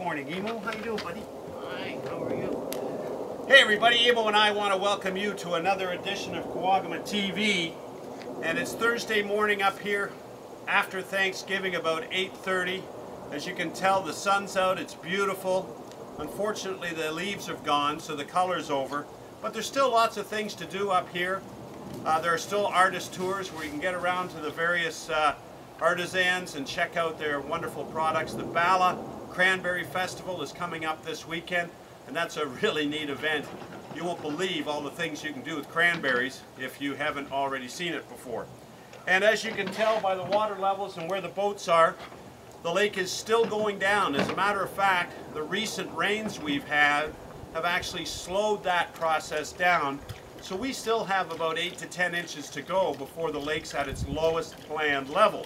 morning, Emo. How you doing, buddy? Hi, how are you? Hey everybody, Emo and I want to welcome you to another edition of Kewagama TV. And it's Thursday morning up here after Thanksgiving, about 8:30. As you can tell, the sun's out, it's beautiful. Unfortunately, the leaves are gone, so the color's over. But there's still lots of things to do up here. There are still artist tours where you can get around to the various artisans and check out their wonderful products. The Bala Cranberry Festival is coming up this weekend, and that's a really neat event. You won't believe all the things you can do with cranberries if you haven't already seen it before. And as you can tell by the water levels and where the boats are, the lake is still going down. As a matter of fact, the recent rains we've had have actually slowed that process down. So we still have about 8 to 10 inches to go before the lake's at its lowest planned level.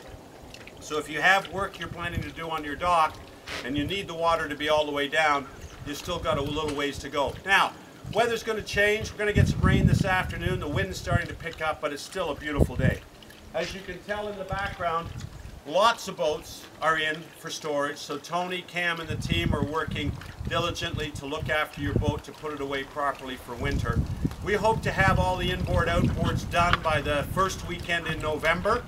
So if you have work you're planning to do on your dock and you need the water to be all the way down, you've still got a little ways to go. Now, weather's going to change. We're going to get some rain this afternoon. The wind's starting to pick up, but it's still a beautiful day. As you can tell in the background, lots of boats are in for storage. So Tony, Cam, and the team are working diligently to look after your boat to put it away properly for winter. We hope to have all the inboard outboards done by the first weekend in November.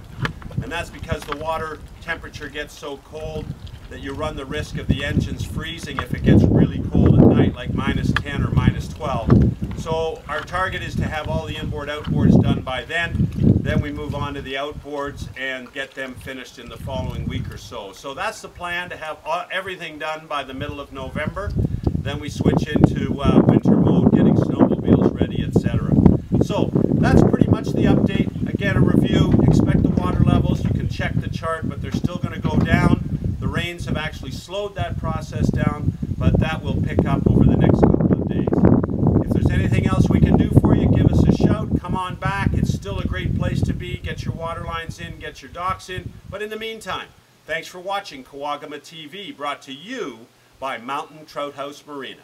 And that's because the water temperature gets so cold that you run the risk of the engines freezing if it gets really cold at night, like -10 or -12. So our target is to have all the inboard outboards done by then. Then we move on to the outboards and get them finished in the following week or so. So that's the plan, to have everything done by the middle of November. Then we switch into winter mode, getting snowmobiles ready, etc. So that's pretty much the update. Again, a review. Expect the water levels. You can check the chart, but they're still going to go down. The rains have actually slowed that process down, but that will pick up over the next couple of days. If there's anything else we can do for you, give us a shout. Come on back. It's still a great place to be. Get your water lines in, get your docks in. But in the meantime, thanks for watching Kewagama TV, brought to you by Mountain Trout House Marina.